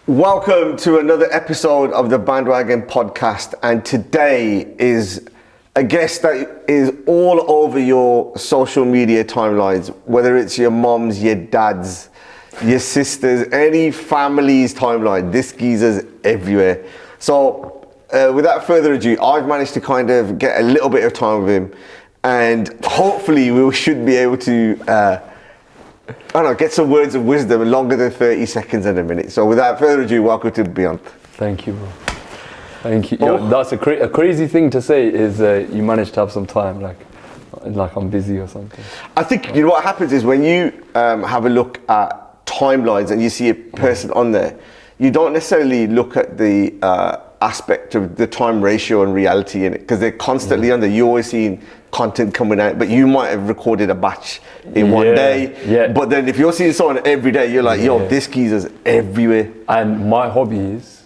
Welcome to another episode of the Bhandwagon Podcast, and today is a guest that is all over your social media timelines, whether it's your mom's, your dad's, your sister's, any family's timeline. This geezer's everywhere. So without further ado, I've managed to kind of get a little bit of time with him, and hopefully we should be able to get some words of wisdom longer than 30 seconds in a minute. So without further ado, welcome to Beant. Thank you, bro. Thank you. Yo, that's a crazy thing to say is you managed to have some time, like I'm busy or something. I think, you know what happens is when you have a look at timelines and you see a person on there, you don't necessarily look at the aspect of the time ratio and reality in it, because they're constantly on there. You're always seeing content coming out, but you might have recorded a batch in one day. Yeah. But then if you're seeing someone every day, you're like, yo, this geezer's everywhere. And my hobby is,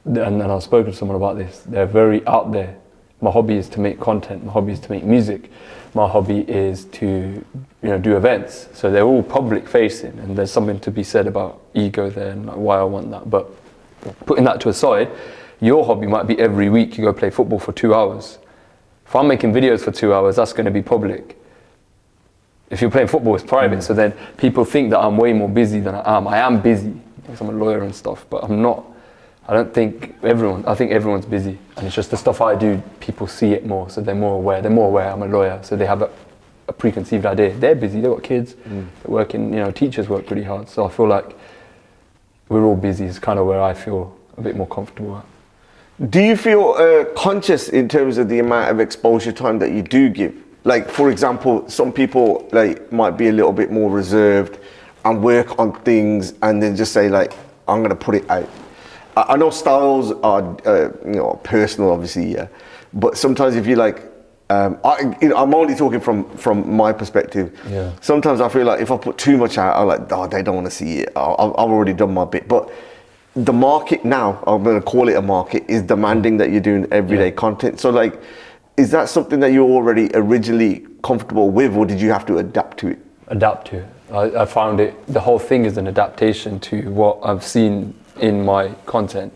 and I've spoken to someone about this, they're very out there. My hobby is to make content. My hobby is to make music. My hobby is to, do events. So they're all public facing, and there's something to be said about ego there and like why I want that. But putting that to a side, your hobby might be every week you go play football for 2 hours. If I'm making videos for 2 hours, that's going to be public. If you're playing football, it's private. So then people think that I'm way more busy than I am. I am busy because I'm a lawyer and stuff, but I'm not. I think everyone's busy. And it's just the stuff I do, people see it more. So they're more aware. I'm a lawyer. So they have a preconceived idea. They're busy, they've got kids, they're working, teachers work pretty hard. So I feel like we're all busy is kind of where I feel a bit more comfortable at. Do you feel conscious in terms of the amount of exposure time that you do give? Like, for example, some people might be a little bit more reserved and work on things and then just say I'm going to put it out. I know styles are personal, obviously, yeah. But sometimes if you I'm only talking from my perspective. Yeah. Sometimes I feel like if I put too much out, I'm they don't want to see it. I've already done my bit. But the market now, I'm going to call it a market, is demanding that you're doing everyday content. So is that something that you're already originally comfortable with, or did you have to adapt to it? Adapt to it. I found the whole thing is an adaptation to what I've seen in my content.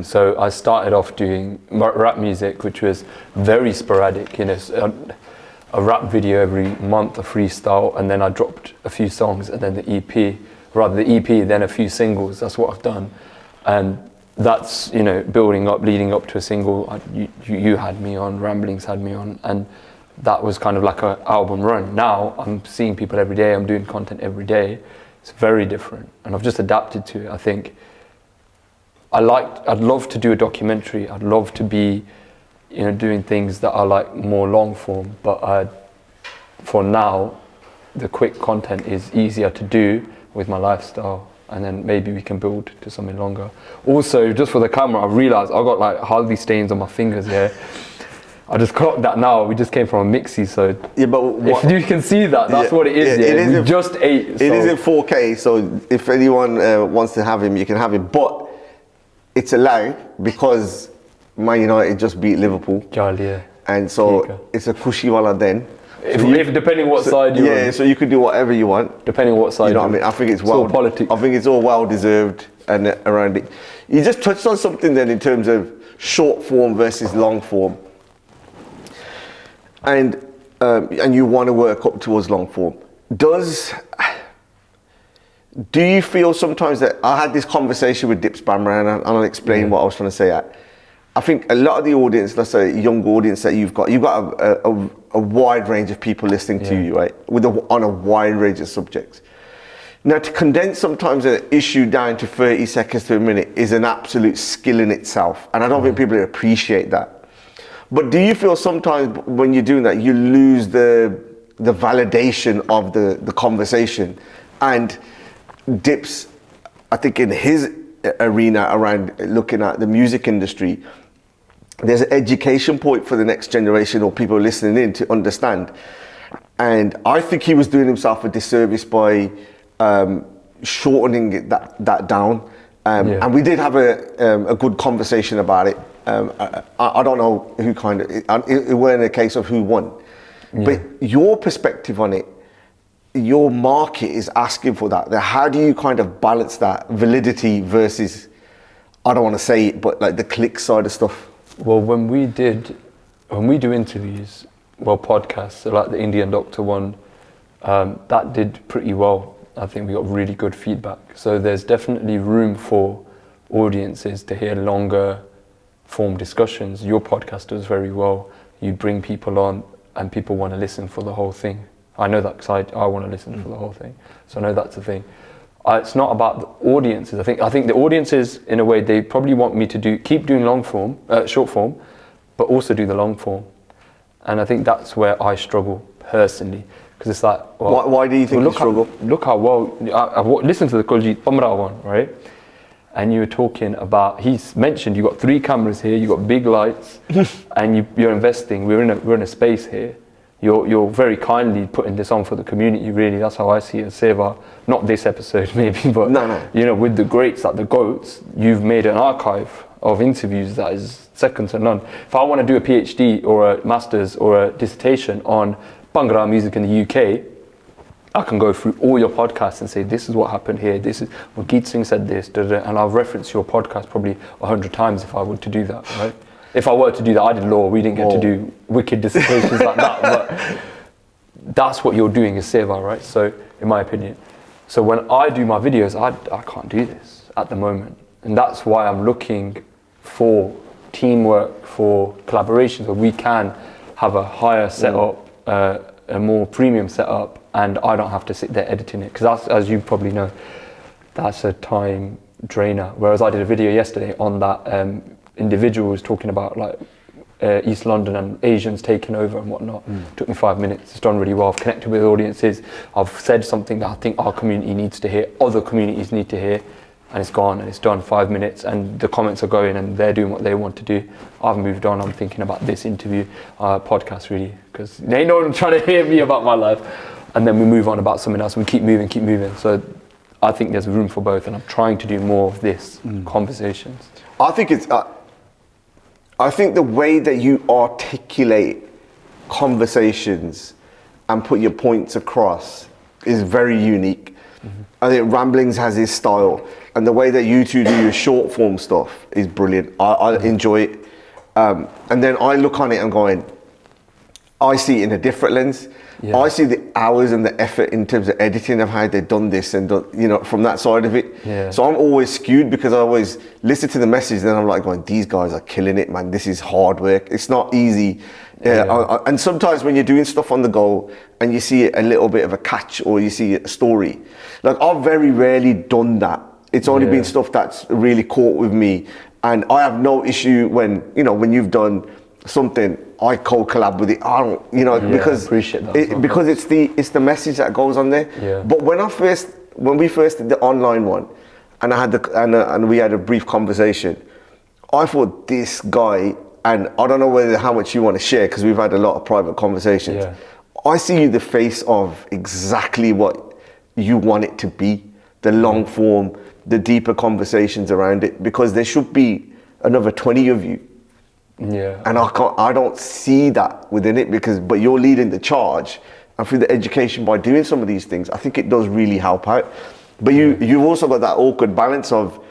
So I started off doing rap music, which was very sporadic, a rap video every month, a freestyle, and then I dropped a few songs, and then the EP, then a few singles. That's what I've done. And that's, building up, leading up to a single. You had me on, Ramblings had me on, and that was kind of like an album run. Now I'm seeing people every day, I'm doing content every day. It's very different, and I've just adapted to it. I think I'd love to do a documentary. I'd love to be, doing things that are more long form, but for now, the quick content is easier to do with my lifestyle. And then maybe we can build to something longer. Also, just for the camera, I realized I got hardly stains on my fingers here. I just clocked that now. We just came from a mixie, so yeah, but if you can see that, that's what it is. Yeah, it is we just ate. It is in 4K, so if anyone wants to have him, you can have him. But it's allowed because Man United just beat Liverpool. Jolly, yeah. And so it's a cushy wala then. If depending what side you're on. Yeah, so you can do whatever you want. Depending what side. You know what I mean? I think it's well. Politics. I think it's all well deserved and around it. You just touched on something then in terms of short form versus long form, and you want to work up towards long form. Do you feel sometimes that I had this conversation with Dips Bamra, and I'll explain what I was trying to say. I think a lot of the audience, let's say young audience that you've got a wide range of people listening to you, right? On a wide range of subjects. Now, to condense sometimes an issue down to 30 seconds to a minute is an absolute skill in itself. And I don't think people appreciate that. But do you feel sometimes when you're doing that, you lose the validation of the conversation? And Dips, I think in his arena around looking at the music industry, there's an education point for the next generation or people listening in to understand. And I think he was doing himself a disservice by shortening that down. And we did have a good conversation about it. I don't know who it weren't a case of who won. But your perspective on it, your market is asking for that. How do you kind of balance that validity versus I don't want to say it, but like the click side of stuff? Well, when we do interviews, podcasts, so like the Indian Doctor one, that did pretty well. I think we got really good feedback. So there's definitely room for audiences to hear longer form discussions. Your podcast does very well. You bring people on and people want to listen for the whole thing. I know that because I want to listen for the whole thing. So I know that's the thing. It's not about the audiences. I think the audiences, in a way, they probably want me to keep doing short form, but also do the long form. And I think that's where I struggle personally. Because it's like, well, why do you think you struggle? Look how well, I've listened to the Kuljit Bhandwagon, right? And you were talking about, he's mentioned you got 3 cameras here, you got big lights, and you're investing. We're in a space here. You're very kindly putting this on for the community, really. That's how I see it as Seva. Not this episode, maybe, but no. With the greats, like the GOATs, you've made an archive of interviews that is second to none. If I want to do a PhD or a master's or a dissertation on Bhangra music in the UK, I can go through all your podcasts and say, this is what happened here, this is what Geet Singh said this, and I'll reference your podcast probably 100 times if I were to do that, right? If I were to do that, I did law, we didn't get to do wicked dissertations like that, but that's what you're doing as Seva, right? So, in my opinion. So when I do my videos, I can't do this at the moment. And that's why I'm looking for teamwork, for collaborations where we can have a higher setup, a more premium setup, and I don't have to sit there editing it. Because as you probably know, that's a time drainer. Whereas I did a video yesterday on that individual was talking about like East London and Asians taking over and whatnot. Took me 5 minutes. It's done really well. I've connected with audiences. I've said something that I think our community needs to hear, other communities need to hear, and it's gone and it's done. 5 minutes, and the comments are going and they're doing what they want to do. I've moved on. I'm thinking about this interview, podcast really, because they know I'm trying to hear me about my life, and then we move on about something else. We keep moving. So I think there's room for both, and I'm trying to do more of this conversations. I think it's. I think the way that you articulate conversations and put your points across is very unique. I think Ramblings has his style, and the way that you two do your short form stuff is brilliant. I enjoy it. And then I look on it and going, I see it in a different lens. Yeah. I see the hours and the effort in terms of editing of how they've done this and from that side of it. Yeah. So I'm always skewed because I always listen to the message, then I'm like going, these guys are killing it, man. This is hard work. It's not easy. And sometimes when you're doing stuff on the go and you see a little bit of a catch or you see a story, like I've very rarely done that. It's only been stuff that's really caught with me, and I have no issue when you've done something, I co-collab with it. I don't, because appreciate that because it's the message that goes on there. Yeah. But when we first did the online one, and I had and we had a brief conversation, I thought this guy, and I don't know how much you want to share because we've had a lot of private conversations. Yeah. I see you the face of exactly what you want it to be, the long form, the deeper conversations around it, because there should be another 20 of you. Yeah. And I don't see that within it but you're leading the charge, and through the education by doing some of these things, I think it does really help out. But you've also got that awkward balance of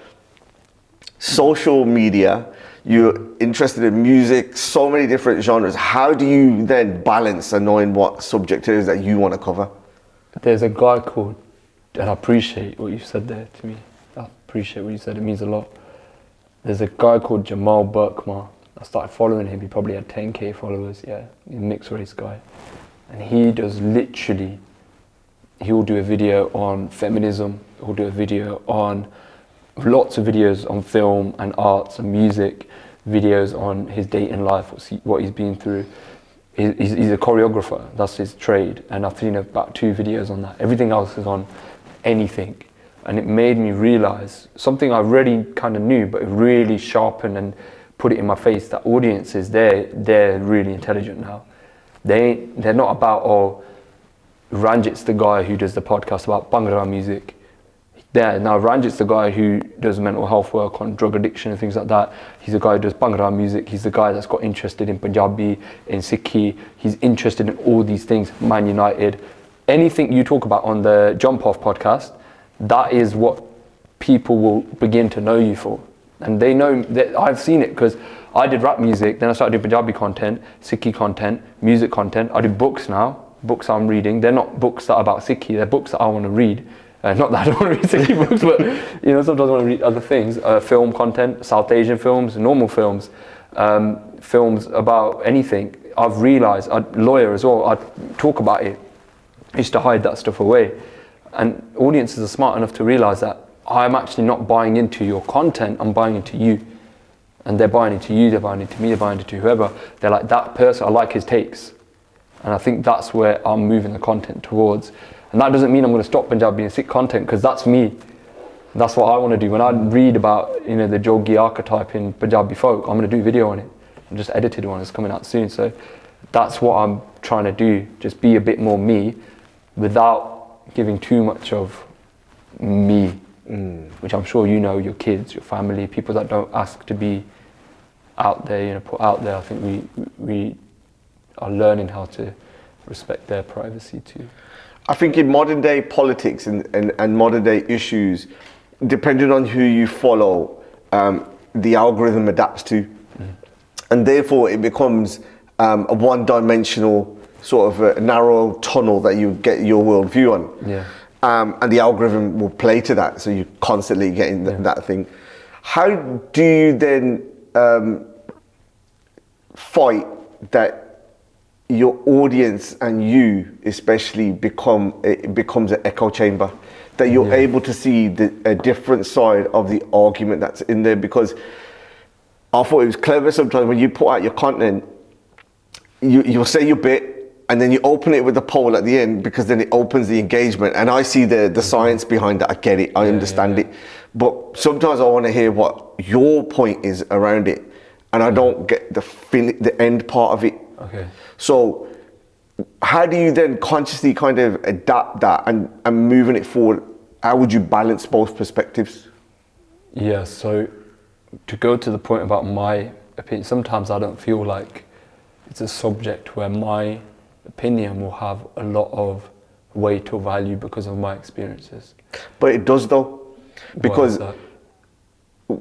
social media, you're interested in music, so many different genres. How do you then balance and knowing what subject it is that you want to cover? There's a guy called, and I appreciate what you said there to me. I appreciate what you said, it means a lot. There's a guy called Jamal Burkmar. I started following him, he probably had 10k followers, he's a mixed race guy. And he does literally, he will do a video on feminism, he'll do a video on, lots of videos on film and arts and music, videos on his dating life, what he's been through. He's a choreographer, that's his trade, and I've seen about 2 videos on that. Everything else is on anything. And it made me realize something I already kind of knew, but it really sharpened and put it in my face that audiences, they're really intelligent now. They're not about, Ranjit's the guy who does the podcast about Bhangra music. Now Ranjit's the guy who does mental health work on drug addiction and things like that. He's the guy who does Bhangra music. He's the guy that's got interested in Punjabi, in Sikhi. He's interested in all these things, Man United. Anything you talk about on the Jump Off podcast, that is what people will begin to know you for. And they know that I've seen it because I did rap music, then I started doing Punjabi content, Sikhi content, music content. I do books now, books I'm reading. They're not books that are about Sikhi, they're books that I want to read. Not that I don't want to read Sikhi books, but sometimes I want to read other things. Film content, South Asian films, normal films, films about anything. I've realised, I'm a lawyer as well, I talk about it. I used to hide that stuff away. And audiences are smart enough to realise that I'm actually not buying into your content, I'm buying into you. And they're buying into you, they're buying into me, they're buying into whoever. They're like, that person, I like his takes. And I think that's where I'm moving the content towards. And that doesn't mean I'm going to stop Punjabi and Sikh content, because that's me. That's what I want to do. When I read about, the Jogi archetype in Punjabi folk, I'm going to do a video on it. I just edited one, it's coming out soon. So that's what I'm trying to do. Just be a bit more me without giving too much of me, which I'm sure your kids, your family, people that don't ask to be out there, put out there. I think we are learning how to respect their privacy too. I think in modern day politics and modern day issues, depending on who you follow, the algorithm adapts to. And therefore it becomes a one-dimensional sort of a narrow tunnel that you get your worldview on. Yeah. And the algorithm will play to that, so you're constantly getting that thing. How do you then fight that your audience and you especially becomes an echo chamber, that you're able to see a different side of the argument that's in there? Because I thought it was clever sometimes when you put out your content, you'll say your bit and then you open it with a poll at the end, because then it opens the engagement, and I see the science behind that. I get it, I understand it, but sometimes I want to hear what your point is around it, and I don't get the end part of it. Okay. So how do you then consciously kind of adapt that and moving it forward? How would you balance both perspectives? Yeah, so to go to the point about my opinion, sometimes I don't feel like it's a subject where my opinion will have a lot of weight or value because of my experiences. But it does though, because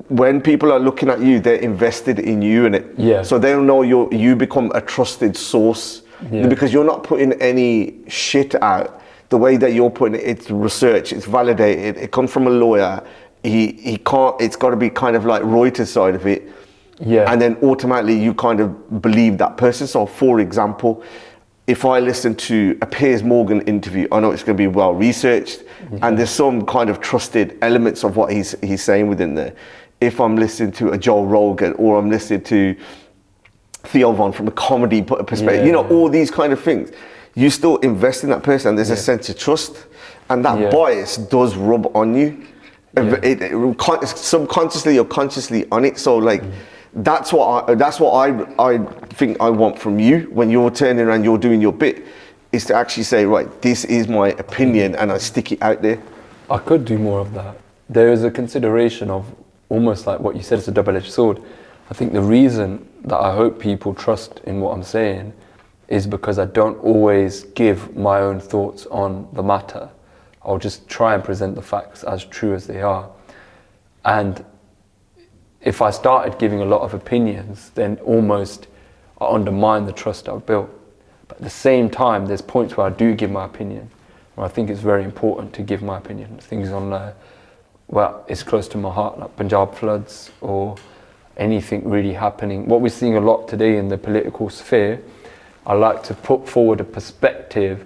when people are looking at you, they're invested in you in it. Yeah. So they'll know you become a trusted source, because you're not putting any shit out. The way that you're putting it, it's research, it's validated, it comes from a lawyer. He can't, it's got to be kind of like Reuters side of it. Yeah. And then automatically you kind of believe that person. So for example, if I listen to a Piers Morgan interview, I know it's going to be well researched, and there's some kind of trusted elements of what he's saying within there. If I'm listening to a Joe Rogan, or I'm listening to Theo Von from a comedy perspective, all these kind of things, you still invest in that person, and there's a sense of trust, and that bias does rub on you. It subconsciously or consciously on it. So like, that's what I think I want from you when you're turning around, you're doing your bit, is to actually say, right, this is my opinion, and I stick it out there. I could do more of that. There is a consideration of almost like what you said, it's a double-edged sword. I think the reason that I hope people trust in what I'm saying is because I don't always give my own thoughts on the matter. I'll just try and present the facts as true as they are. And if I started giving a lot of opinions, then almost I undermine the trust I've built. But at the same time, there's points where I do give my opinion, where I think it's very important to give my opinion. Things on, it's close to my heart, like Punjab floods or anything really happening. What we're seeing a lot today in the political sphere, I like to put forward a perspective,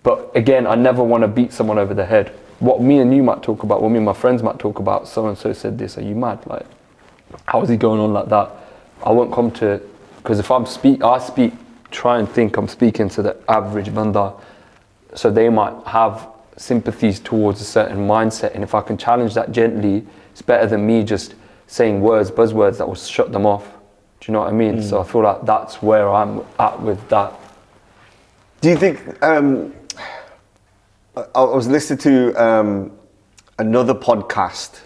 but again, I never want to beat someone over the head. What me and you might talk about, what me and my friends might talk about, so-and-so said this, are you mad? Like, how is he going on like that? I won't come to, because if I speak, try and think I'm speaking to the average banda, so they might have sympathies towards a certain mindset, and if I can challenge that gently, it's better than me just saying buzzwords that will shut them off. Do you know what I mean? So I feel like that's where I'm at with that. Do you think, I was listening to another podcast,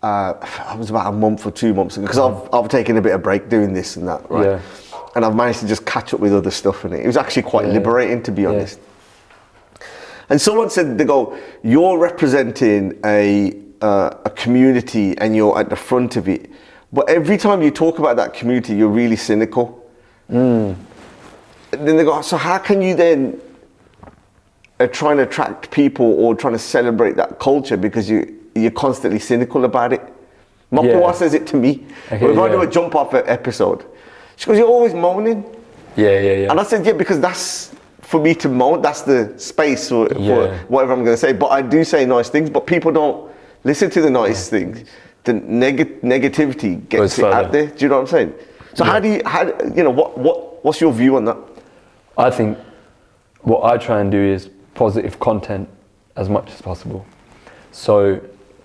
it was about a month or 2 months ago, because I've taken a bit of break doing this and that, right? Yeah. And I've managed to just catch up with other stuff in it. It was actually quite liberating, to be honest. And someone said, they go, you're representing a a community and you're at the front of it, but every time you talk about that community, you're really cynical. And then they go, so how can you then try and attract people or trying to celebrate that culture because you're constantly cynical about it? My poor says it to me. Okay, if I do a jump off episode, she goes, you're always moaning. Yeah. And I said, yeah, because that's for me to moan. That's the space for whatever I'm going to say. But I do say nice things, but people don't listen to the nice things. The negativity gets it out there. Do you know what I'm saying? So how do you what's your view on that? I think what I try and do is positive content as much as possible. So,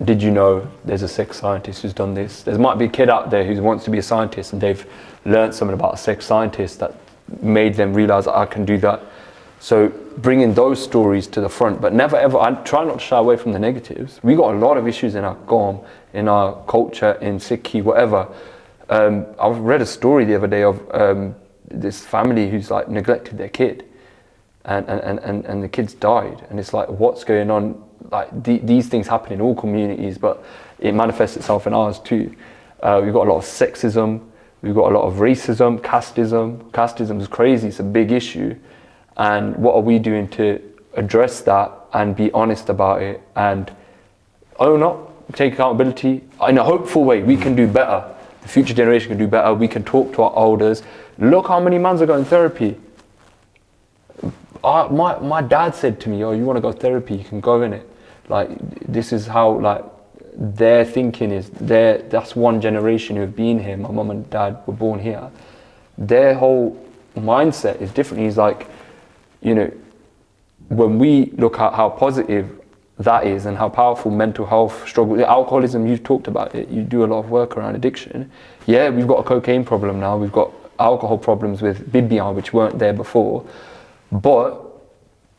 did you know there's a sex scientist who's done this? There might be a kid out there who wants to be a scientist and they've learned something about a sex scientist that made them realize I can do that. So bringing those stories to the front, but never ever, I try not to shy away from the negatives. We got a lot of issues in our GOM, in our culture, in Sikhi, whatever. I read a story the other day of this family who's like neglected their kid and the kids died. And it's like, what's going on? Like these things happen in all communities, but it manifests itself in ours too. We've got a lot of sexism, we've got a lot of racism, casteism. Casteism is crazy, it's a big issue. And what are we doing to address that and be honest about it and own up, take accountability in a hopeful way? We can do better. The future generation can do better. We can talk to our elders. Look how many mans are going therapy. My dad said to me, "Oh, you want to go therapy? You can go in it." Like this is how like their thinking is. That's one generation who have been here. My mum and dad were born here. Their whole mindset is different. He's like, you know, when we look at how positive that is and how powerful mental health struggle, alcoholism, you've talked about it, you do a lot of work around addiction. Yeah, we've got a cocaine problem now, we've got alcohol problems with Bibian, which weren't there before, but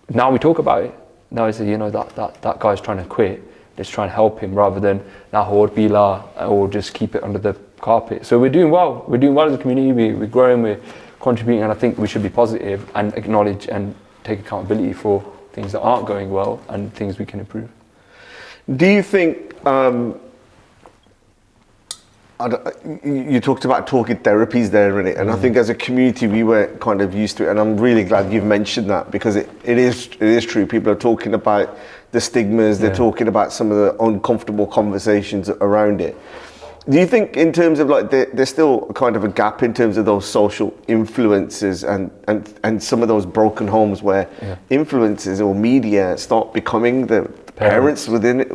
now we talk about it. Now we say, you know, that guy's trying to quit, let's try and help him rather than nahod bila or just keep it under the carpet. So we're doing well as a community, we're growing, we're contributing, and I think we should be positive and acknowledge and take accountability for things that aren't going well and things we can improve. Do you think, you talked about talking therapies there, really, and I think as a community we were kind of used to it, and I'm really glad you've mentioned that because it is true. People are talking about the stigmas, they're talking about some of the uncomfortable conversations around it. Do you think in terms of like there's still kind of a gap in terms of those social influences and some of those broken homes where influences or media start becoming the parents within it?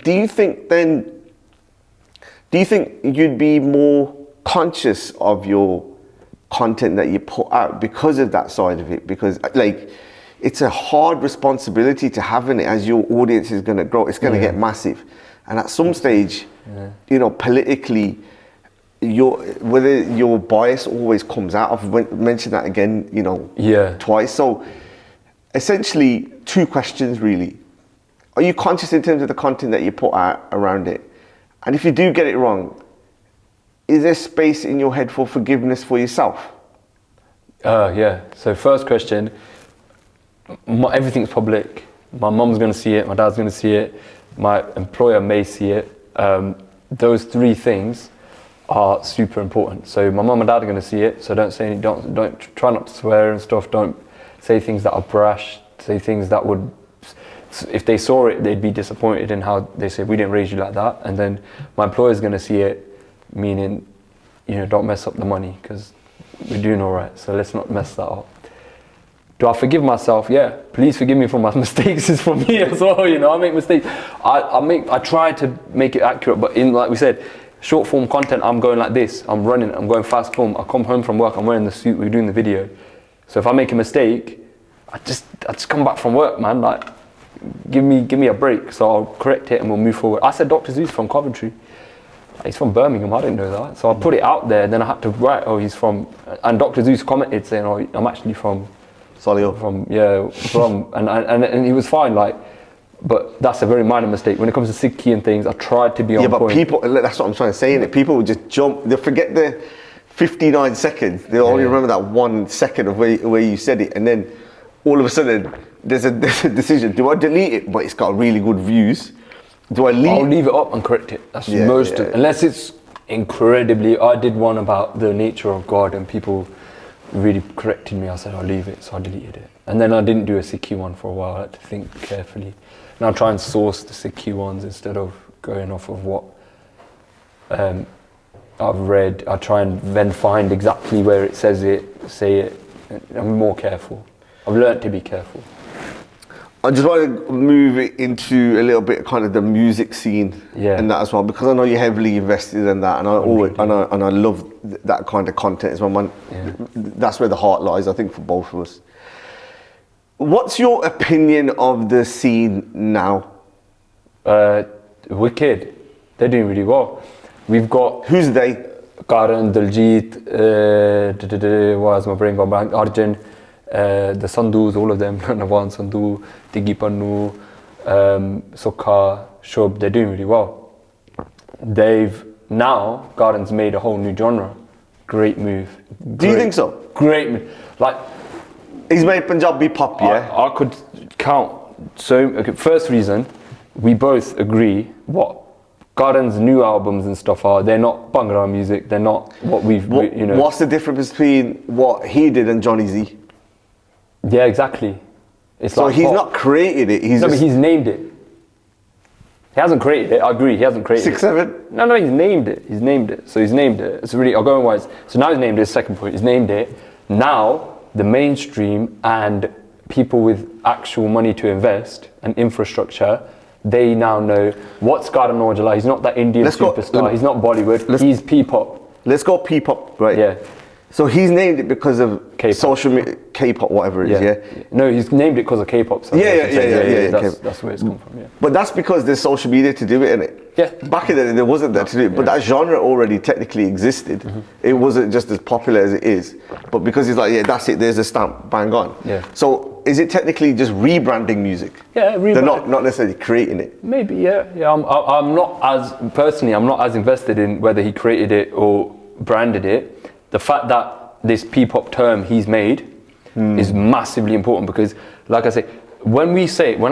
Do you think you'd be more conscious of your content that you put out because of that side of it? Because like it's a hard responsibility to have in it as your audience is going to grow. It's going to get massive. And at some stage, you know, politically, whether your bias always comes out. I've mentioned that again, you know, twice. So essentially, two questions really. Are you conscious in terms of the content that you put out around it? And if you do get it wrong, is there space in your head for forgiveness for yourself? So first question, everything's public. My mum's going to see it, my dad's going to see it. My employer may see it. Those three things are super important. So my mum and dad are going to see it. So don't try not to swear and stuff. Don't say things that are brash. Say things that would, if they saw it, they'd be disappointed in how they say we didn't raise you like that. And then my employer's going to see it, meaning, you know, don't mess up the money because we're doing all right. So let's not mess that up. Do I forgive myself? Yeah, please forgive me for my mistakes. It's from me as well, you know, I make mistakes. I try to make it accurate, but in, like we said, short form content, I'm going like this, I'm running, I'm going fast form, I come home from work, I'm wearing the suit, we're doing the video. So if I make a mistake, I just come back from work, man, like, give me a break, so I'll correct it and we'll move forward. I said Dr. Zeus from Coventry. He's from Birmingham, I didn't know that. So I put it out there, and then I had to write, oh, he's from, and Dr. Zeus commented saying, oh, I'm actually from Solio. And he was fine, like, but that's a very minor mistake. When it comes to Sikhi and things, I tried to be on point. Yeah, but people, that's what I'm trying to say, innit? People would just jump, they'll forget the 59 seconds. They'll only remember that 1 second of where you said it, and then all of a sudden, there's a decision. Do I delete it, but it's got really good views? Do I leave? I'll leave it up and correct it. That's unless it's incredibly. I did one about the nature of God, and people really corrected me. I said I'll leave it, so I deleted it. And then I didn't do a Sikhi one for a while. I had to think carefully. Now I try and source the Sikhi ones instead of going off of what I've read. I try and then find exactly where it says it, say it. I'm more careful. I've learned to be careful. I just want to move it into a little bit kind of the music scene and that as well, because I know you're heavily invested in that, and I love that kind of content as well. That's where the heart lies, I think, for both of us. What's your opinion of the scene now? Wicked. They're doing really well. We've got... Who's they? Karan, Diljit, why has my brain gone blank? Arjun, the Sandhus, all of them, Navan Sandhu, Tiggy Pannu, Sukha, Shub, they're doing really well. Now, Karan's made a whole new genre. Great move. Do you think so? Great move. Like, he's made Punjabi pop, yeah? I could count. First reason, we both agree what Karan's new albums and stuff are. They're not Bhangra music. They're not what What's the difference between what he did and Johnny Z? Yeah, exactly. It's so like he's not created it. But he's named it. He hasn't created it. I agree. He hasn't created 6, 7. No, he's named it. He's named it. So he's named it. It's really. I'll go on wise. So now he's named it. Second point. He's named it. Now the mainstream and people with actual money to invest and infrastructure, they now know what's Karan Aujla. He's not that Indian superstar. He's not Bollywood. He's P-pop. Let's go P-pop, right? Yeah. So he's named it because of K-pop. Social media, K-pop, whatever it is, yeah? No, he's named it because of K-pop. So Yeah. That's where it's come from, yeah. But that's because there's social media to do it, innit? Yeah. Back in the day, there wasn't that to do it. But that genre already technically existed. Mm-hmm. It wasn't just as popular as it is. But because he's like, that's it, there's a stamp, bang on. Yeah. So is it technically just rebranding music? Yeah, rebranding. They're not necessarily creating it. Maybe, yeah. I'm not as invested in whether he created it or branded it. The fact that this P-pop term he's made is massively important, because, like I say, when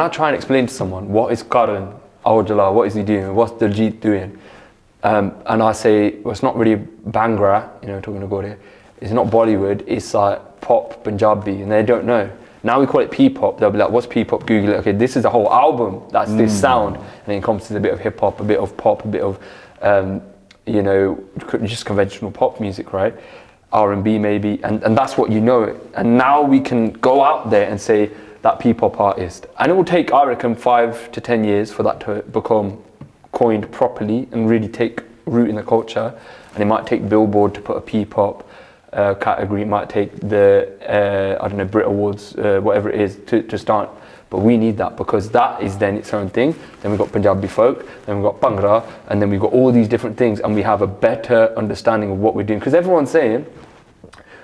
I try and explain to someone what is Karan Aujla, what is he doing, what's Diljit doing, and I say, well, it's not really Bhangra, talking about it, it's not Bollywood, it's like pop, Punjabi, and they don't know. Now we call it P-pop, they'll be like, what's P-pop? Google it, okay, this is a whole album, that's this sound, and it encompasses a bit of hip-hop, a bit of pop, a bit of, just conventional pop music, right? R&B maybe, and that's what it. And now we can go out there and say that P-pop artist. And it will take, I reckon, 5 to 10 years for that to become coined properly and really take root in the culture. And it might take Billboard to put a P-pop category. It might take the, Brit Awards, whatever it is, to start. But we need that, because that is then its own thing. Then we've got Punjabi folk, then we've got Bhangra, and then we've got all these different things, and we have a better understanding of what we're doing. Because everyone's saying,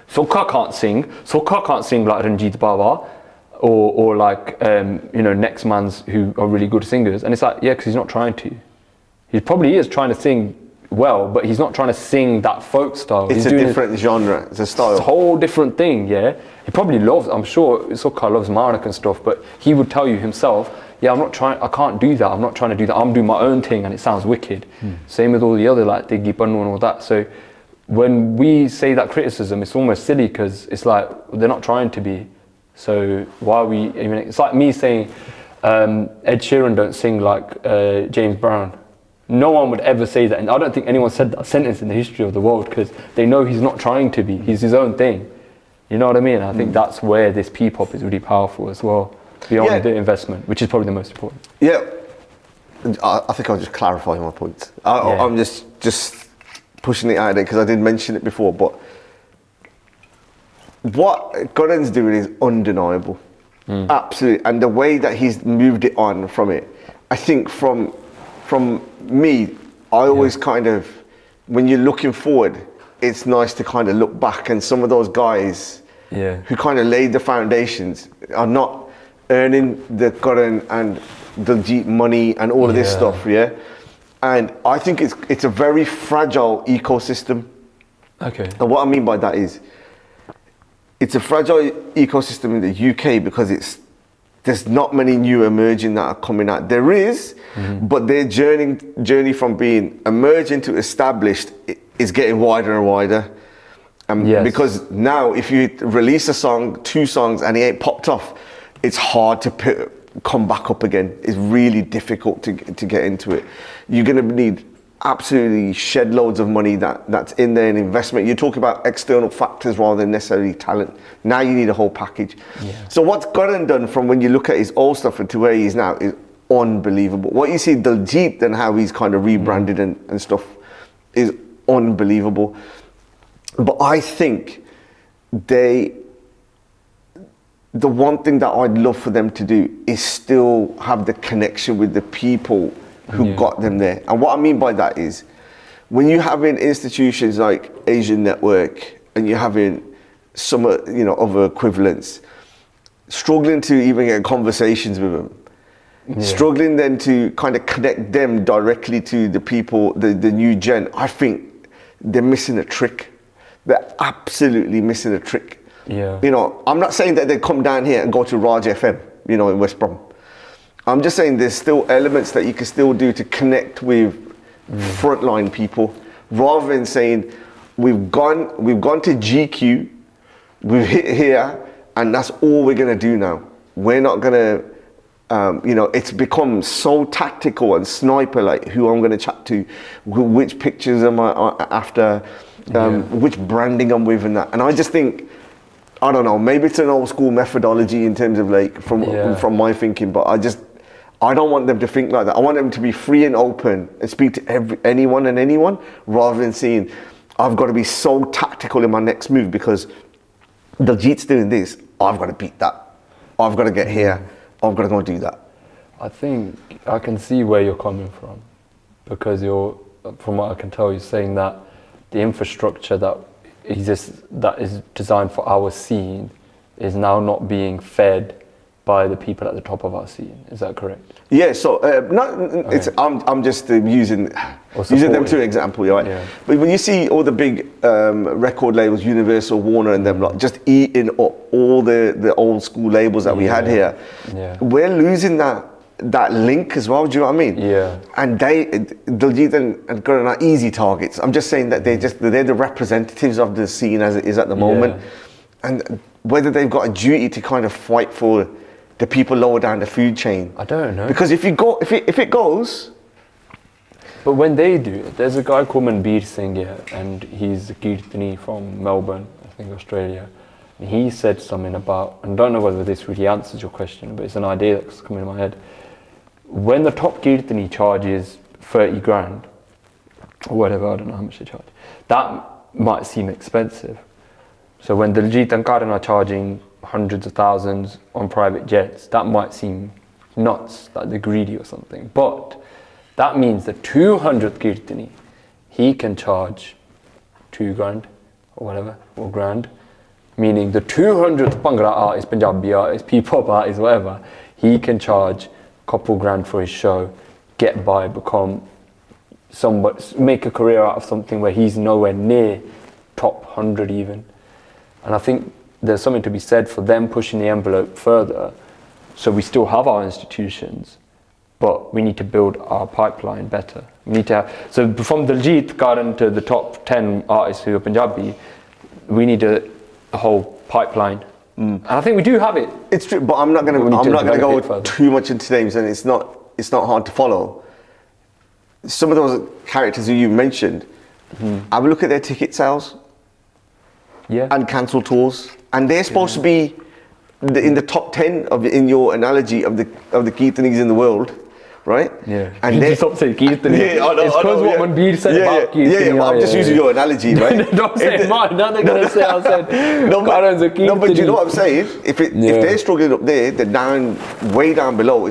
Sukha can't sing like Ranjit Bawa, or like, next man's who are really good singers. And it's like, yeah, because he's not trying to. He probably is trying to sing well, but he's not trying to sing that folk style. It's a different genre, it's a style. It's a whole different thing, yeah. He probably loves, I'm sure Sukha loves Manak and stuff, but he would tell you himself, I can't do that, I'm not trying to do that, I'm doing my own thing and it sounds wicked. Same with all the other, like Tiggy Pannu and all that. So when we say that criticism, it's almost silly, because it's like, they're not trying to be. So why are we, it's like me saying Ed Sheeran don't sing like James Brown. No one would ever say that, and I don't think anyone said that sentence in the history of the world, because they know he's not trying to be, he's his own thing. You know what I mean? I think that's where this P-pop is really powerful as well, beyond the investment, which is probably the most important. Yeah, I think I'll just clarify my point. I'm just pushing it out there, because I did mention it before, but what Karan's doing is undeniable. Absolutely. And the way that he's moved it on from it, I think from me, I always kind of, when you're looking forward, it's nice to kind of look back, and some of those guys who kind of laid the foundations are not earning the Karan and the money and all of this stuff, and I think it's a very fragile ecosystem. Okay. And what I mean by that is, it's a fragile ecosystem in the UK because it's There's not many new emerging that are coming out. There is, but their journey from being emerging to established is getting wider and wider. Yes. Because now, if you release a song, 2 songs, and it ain't popped off, it's hard to come back up again. It's really difficult to get into it. You're going to need absolutely shed loads of money that's in there in investment. You talk about external factors rather than necessarily talent. Now you need a whole package. Yeah. So what's Karan done from when you look at his old stuff and to where he is now is unbelievable. What you see Diljit and how he's kind of rebranded and stuff is unbelievable. But I think the one thing that I'd love for them to do is still have the connection with the people who got them there. And what I mean by that is, when you have in institutions like Asian Network and you're having some, other equivalents, struggling to even get conversations with them, struggling then to kind of connect them directly to the people, the new gen, I think they're missing a trick. They're absolutely missing a trick. Yeah. I'm not saying that they come down here and go to Raj FM, in West Brom. I'm just saying there's still elements that you can still do to connect with frontline people, rather than saying we've gone to GQ, we've hit here, and that's all we're gonna do now. We're not gonna, it's become so tactical and sniper, like who I'm gonna chat to, which pictures am I after, which branding I'm with, and that. And I just think, I don't know, maybe it's an old school methodology in terms of from my thinking, but I don't want them to think like that. I want them to be free and open and speak to anyone, rather than saying, I've got to be so tactical in my next move because Diljit's doing this, I've got to beat that. I've got to get here, I've got to go and do that. I think I can see where you're coming from, because from what I can tell, you're saying that the infrastructure that is designed for our scene is now not being fed by the people at the top of our scene. Is that correct? Yeah. So it's I'm just using them to an example, right? Yeah. But when you see all the big record labels, Universal, Warner, and them lot just eating up all the old school labels that we had here, we're losing that link as well. Do you know what I mean? Yeah. And Diljit and Karan are easy targets. I'm just saying that they're the representatives of the scene as it is at the moment, and whether they've got a duty to kind of fight for the people lower down the food chain. I don't know. Because if it goes. But when they do it, there's a guy called Manbir Singh here, and he's a Kirtani from Melbourne, I think Australia. And he said something about, and I don't know whether this really answers your question, but it's an idea that's coming in my head. When the top Kirtani charges 30 grand, or whatever, I don't know how much they charge, that might seem expensive. So when Diljit and Karan are charging hundreds of thousands on private jets, that might seem nuts, like they're greedy or something. But that means that 200th Kirtani, he can charge 2 grand or whatever, or grand. Meaning the 200th Bhangra artist, Punjabi artist, P-pop artist, whatever, he can charge a couple grand for his show, get by, make a career out of something where he's nowhere near top 100 even. And I think there's something to be said for them pushing the envelope further. So we still have our institutions, but we need to build our pipeline better. We need to so from Diljit Karan to the top 10 artists who are Punjabi, we need a whole pipeline. And I think we do have it. It's true, but I'm not going to go too much into names, and it's not hard to follow. Some of those characters who you mentioned, have a look at their ticket sales. Yeah. And cancel tours, and they're supposed to be in the top 10 in your analogy of the Kirtanis in the world, right? Yeah. And they stop saying Kirtani. Yeah, I know. It's because what Manbir said about Kirtani. Yeah, well, I'm just using your analogy, right? Don't say mine. Now they're going to say I said Karan's a Kirtani. No, but you know what I'm saying? If they're struggling up there, they're way down below.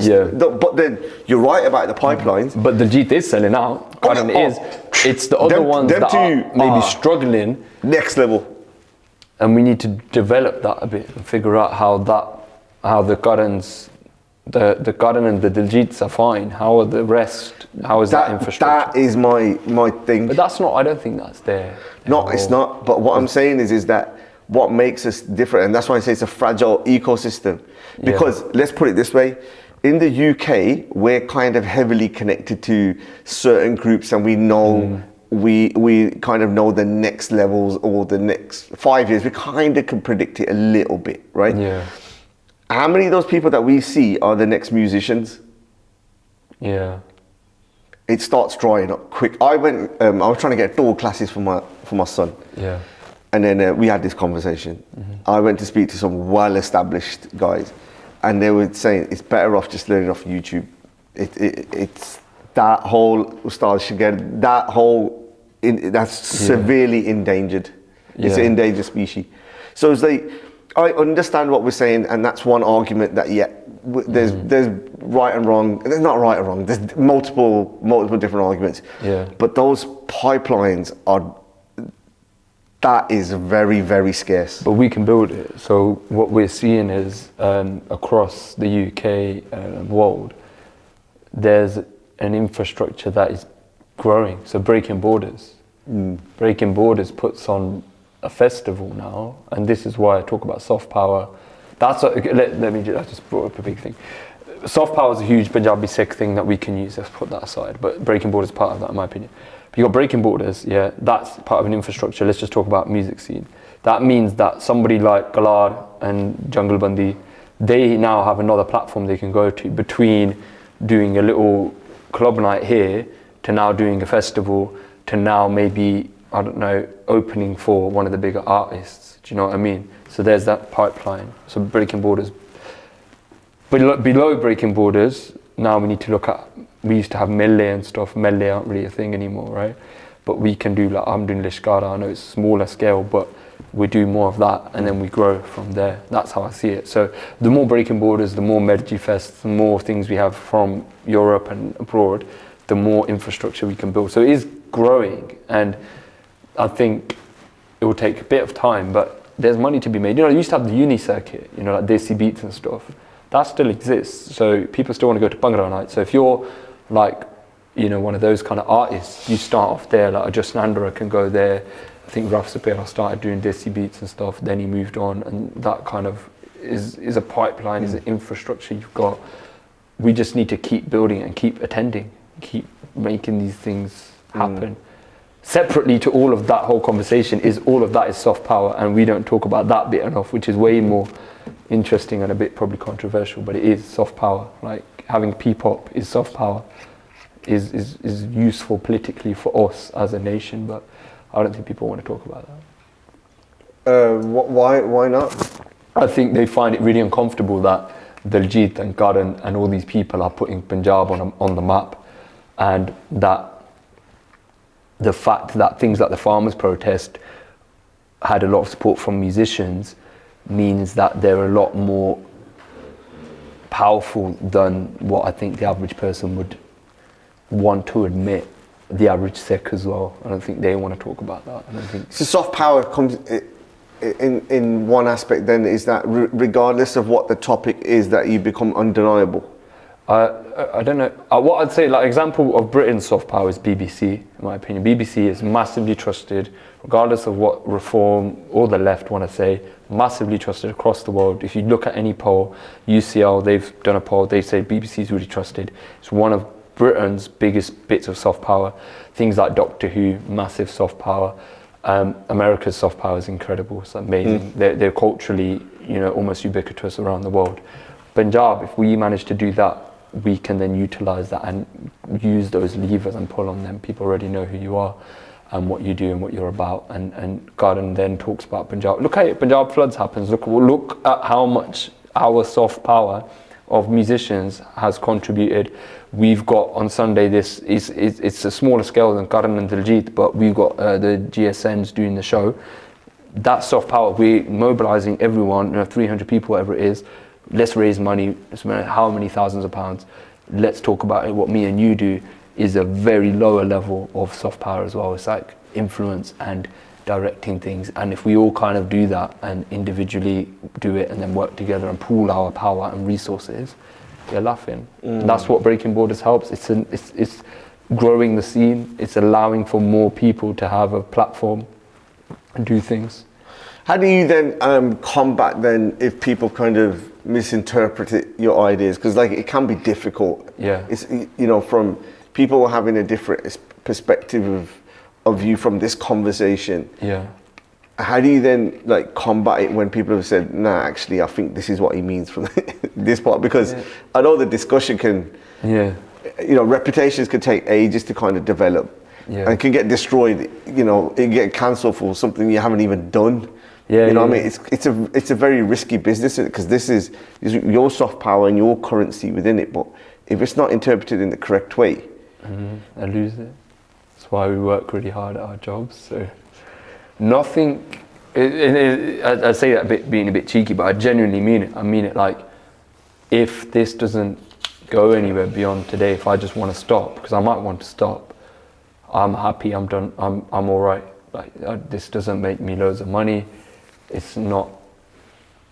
But then you're right about the pipelines. But the Diljit is selling out. Karan is. It's the other ones that are maybe struggling. Next level. And we need to develop that a bit and figure out how the Karans, the Karan and the Diljits are fine. How are the rest? How is that infrastructure? That is my thing. But that's not. I don't think that's there. No, it's not. But what I'm saying is that what makes us different, and that's why I say it's a fragile ecosystem. Because let's put it this way, in the UK, we're kind of heavily connected to certain groups, and we know we kind of know the next levels or the next 5 years. We kind of can predict it a little bit, right? Yeah. How many of those people that we see are the next musicians? Yeah. It starts drying up quick. I was trying to get door classes for my son. Yeah. And then we had this conversation. I went to speak to some well-established guys, and they were saying it's better off just learning off YouTube. It's that whole Ustad Shiged, that's severely endangered. It's an endangered species. So it's like, I understand what we're saying, and that's one argument that there's right and wrong. There's not right or wrong. There's multiple different arguments. Yeah. But those pipelines that is very, very scarce. But we can build it. So what we're seeing is across the UK world, there's an infrastructure that is growing. So Breaking Borders. Breaking Borders puts on a festival now, and this is why I talk about soft power. I just brought up a big thing. Soft power is a huge Punjabi Sikh thing that we can use. Let's put that aside. But Breaking Borders is part of that, in my opinion. But you've got Breaking Borders, that's part of an infrastructure. Let's just talk about music scene. That means that somebody like Galar and Jungle Bandi, they now have another platform they can go to, between doing a little club night here to now doing a festival to now maybe, I don't know, opening for one of the bigger artists. Do you know what I mean? So there's that pipeline. So Breaking Borders. Below Breaking Borders, now we need to look at, we used to have Melle and stuff. Melle aren't really a thing anymore, right? But we can do, like, I'm doing Lishkara. I know it's smaller scale, but we do more of that, and then we grow from there. That's how I see it. So the more Breaking Borders, the more Merji Fests, the more things we have from Europe and abroad, the more infrastructure we can build. So it is growing, and I think it will take a bit of time, but there's money to be made. You know, I used to have the uni circuit, you know, like Desi Beats and stuff. That still exists. So people still want to go to Bhangra night. So if you're like, you know, one of those kind of artists, you start off there. Like Justin Andra can go there. I think Raf Sapira started doing Desi Beats and stuff. Then he moved on, and that kind of is a pipeline, is an infrastructure you've got. We just need to keep building it and keep attending, keep making these things happen. Separately to all of that whole conversation is all of that is soft power, and we don't talk about that bit enough, which is way more interesting and a bit probably controversial, but it is soft power. Like having P-pop is soft power, is useful politically for us as a nation, but I don't think people want to talk about that. Why not? I think they find it really uncomfortable that Diljit and Karan and all these people are putting Punjab on the map, and that the fact that things like the farmers' protest had a lot of support from musicians means that they're a lot more powerful than what I think the average person would want to admit. The average Sikh as well. I don't think they want to talk about that. I don't think. So soft power comes in one aspect then, is that regardless of what the topic is, that you become undeniable. I don't know. What I'd say, like example of Britain's soft power is BBC, in my opinion. BBC is massively trusted, regardless of what reform or the left want to say, massively trusted across the world. If you look at any poll, UCL, they've done a poll, they say BBC is really trusted. It's one of Britain's biggest bits of soft power. Things like Doctor Who, massive soft power. America's soft power is incredible. It's amazing. They're culturally, you know, almost ubiquitous around the world. Punjab, if we manage to do that, we can then utilize that and use those levers and pull on them. People already know who you are and what you do and what you're about. And Garden then talks about Punjab. Look at it, Punjab floods happens. Look at how much our soft power of musicians has contributed. We've got on Sunday it's a smaller scale than Karan and Diljit, but we've got the GSNs doing the show. That's soft power. We're mobilizing everyone, you know, 300 people, whatever it is. Let's raise money, how many thousands of pounds. Let's talk about it. What me and you do is a very lower level of soft power as well. It's like influence and directing things. And if we all kind of do that and individually do it and then work together and pool our power and resources, you're laughing. And that's what Breaking Borders helps. It's growing the scene. It's allowing for more people to have a platform and do things. How do you then combat then if people kind of misinterpret your ideas? Because like it can be difficult. Yeah. It's, you know, from people having a different perspective of you from this conversation. Yeah. How do you then like combat it when people have said, nah, actually, I think this is what he means from this part? Because I know the discussion can, you know, reputations can take ages to kind of develop and can get destroyed. You know, it can get cancelled for something you haven't even done. You know what I mean? It's a very risky business because this is your soft power and your currency within it. But if it's not interpreted in the correct way, I lose it. That's why we work really hard at our jobs. So nothing. I say that being a bit cheeky, but I genuinely mean it. I mean it like, if this doesn't go anywhere beyond today, if I just want to stop, because I might want to stop, I'm happy. I'm done. I'm all right. Like this doesn't make me loads of money. It's not